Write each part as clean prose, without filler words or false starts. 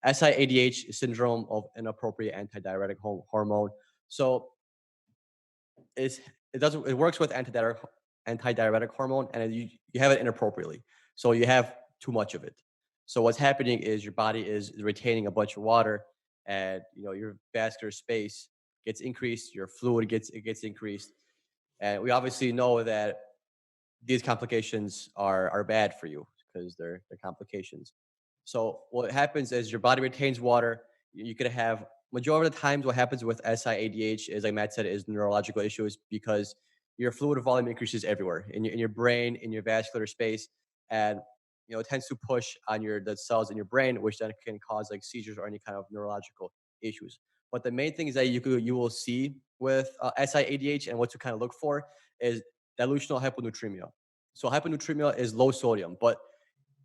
SIADH syndrome of inappropriate antidiuretic hormone. So it's, it works with antidiuretic hormone, and you have it inappropriately. So you have too much of it. So what's happening is your body is retaining a bunch of water, and your vascular space gets increased, your fluid gets increased, and we obviously know that these complications are bad for you because they're complications. So what happens is your body retains water. You could have majority of the times what happens with SIADH is, like Matt said, is neurological issues because your fluid volume increases everywhere in your brain, in your vascular space, and it tends to push on the cells in your brain, which then can cause like seizures or any kind of neurological issues. But the main thing is that you will see with SIADH, and what to kind of look for is dilutional hyponatremia. So hyponatremia is low sodium, but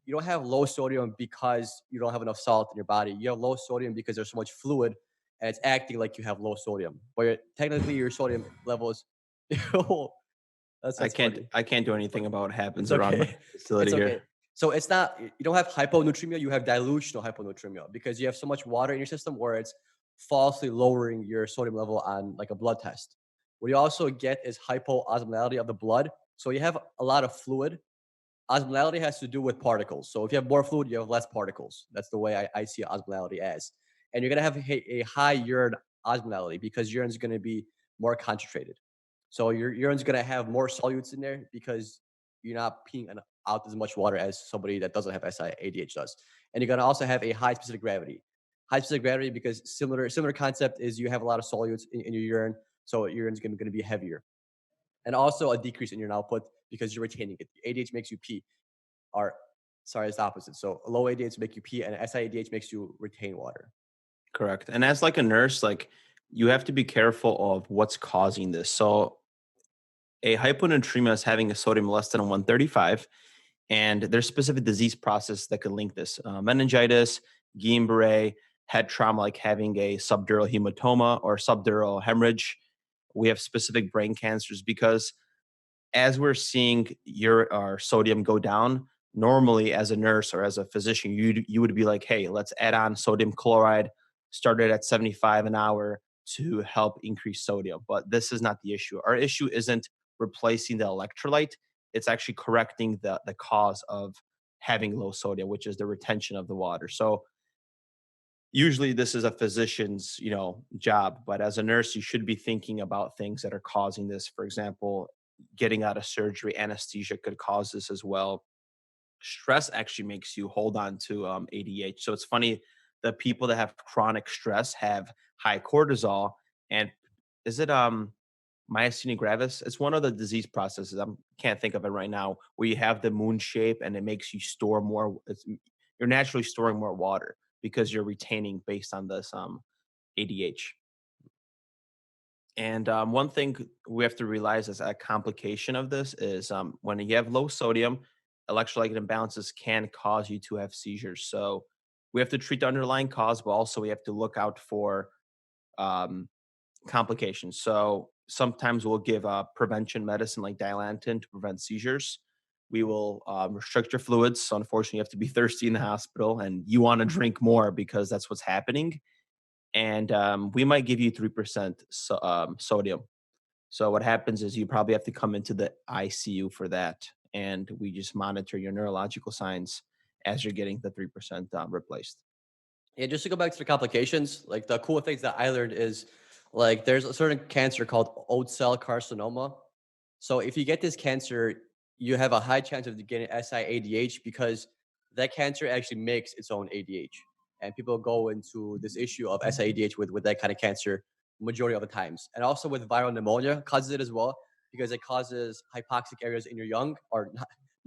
you don't have low sodium because you don't have enough salt in your body. You have low sodium because there's so much fluid and it's acting like you have low sodium. But technically your sodium levels that's funny. I can't do anything But about what it's happens around my okay. facility It's here. okay. So it's not, you don't have hyponatremia, you have dilutional hyponatremia because you have so much water in your system where it's falsely lowering your sodium level on like a blood test. What you also get is hypoosmolality of the blood. So you have a lot of fluid. Osmolality has to do with particles. So if you have more fluid, you have less particles. That's the way I see osmolality as. And you're going to have a high urine osmolality because urine is going to be more concentrated. So your urine's going to have more solutes in there because you're not peeing out as much water as somebody that doesn't have SIADH does. And you're going to also have a high specific gravity. High specific gravity because similar concept is you have a lot of solutes in your urine. So urine's going to be heavier, and also a decrease in your output because you're retaining it. ADH makes you pee, or sorry, it's the opposite. So low ADH make you pee, and SIADH makes you retain water. Correct. And as like a nurse, like you have to be careful of what's causing this. So a hyponatremia is having a sodium less than 135, and there's specific disease process that could link this. Meningitis, Guillain-Barré, head trauma like having a subdural hematoma or subdural hemorrhage. We have specific brain cancers because as we're seeing our sodium go down, normally as a nurse or as a physician, you would be like, hey, let's add on sodium chloride, start it at 75 an hour to help increase sodium. But this is not the issue. Our issue isn't replacing the electrolyte, it's actually correcting the cause of having low sodium, which is the retention of the water. So usually this is a physician's job, but as a nurse you should be thinking about things that are causing this. For example, getting out of surgery, anesthesia could cause this as well. Stress actually makes you hold on to ADH. So it's funny, the people that have chronic stress have high cortisol. And is it myasthenia gravis? It's one of the disease processes. I can't think of it right now, where you have the moon shape and it makes you store more. You're naturally storing more water because you're retaining based on this ADH. And one thing we have to realize as a complication of this is when you have low sodium, electrolyte imbalances can cause you to have seizures. So we have to treat the underlying cause, but also we have to look out for um, complications. So sometimes we'll give prevention medicine like Dilantin to prevent seizures. We will restrict your fluids. So unfortunately, you have to be thirsty in the hospital, and you want to drink more because that's what's happening. And we might give you 3% sodium. So what happens is you probably have to come into the ICU for that, and we just monitor your neurological signs as you're getting the 3% replaced. Yeah, just to go back to the complications, like the cool things that I learned is like there's a certain cancer called oat cell carcinoma. So if you get this cancer, you have a high chance of getting SIADH because that cancer actually makes its own ADH. And people go into this issue of SIADH with that kind of cancer majority of the times. And also with viral pneumonia causes it as well because it causes hypoxic areas in your lung, or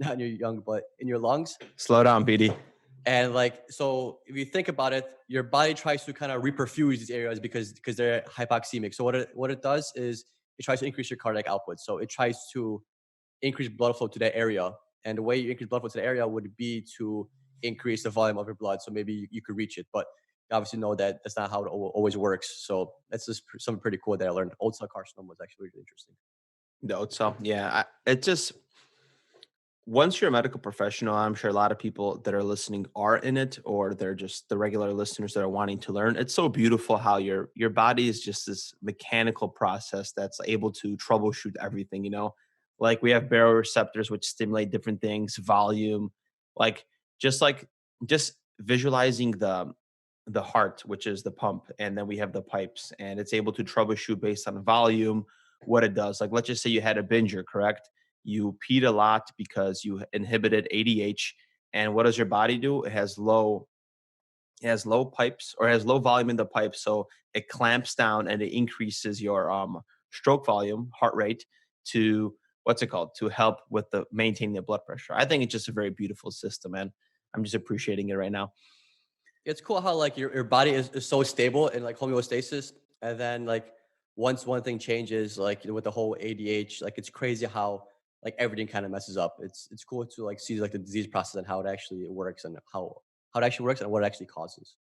not in your lung, but in your lungs. Slow down, BD. And like, so if you think about it, your body tries to kind of reperfuse these areas because they're hypoxemic. So what it does is it tries to increase your cardiac output. So it tries to increase blood flow to that area. And the way you increase blood flow to the area would be to increase the volume of your blood. So maybe you could reach it, but you obviously know that that's not how it always works. So that's just something pretty cool that I learned. Old cell carcinoma was actually really interesting. The oat cell, yeah. It just once you're a medical professional, I'm sure a lot of people that are listening are in it, or they're just the regular listeners that are wanting to learn. It's so beautiful how your body is just this mechanical process that's able to troubleshoot everything, you know? Like we have baroreceptors which stimulate different things, volume, like just like just visualizing the heart, which is the pump, and then we have the pipes, and it's able to troubleshoot based on volume what it does. Like let's just say you had a binger, correct? You peed a lot because you inhibited ADH. And what does your body do? It has low pipes, or has low volume in the pipe. So it clamps down and it increases your stroke volume, heart rate, to what's it called? To help with the maintaining the blood pressure. I think it's just a very beautiful system, man. I'm just appreciating it right now. It's cool how like your body is so stable in like homeostasis, and then like once one thing changes, like with the whole ADH, like it's crazy how like everything kind of messes up. It's cool to like see like the disease process and how it actually works and how it actually works and what it actually causes.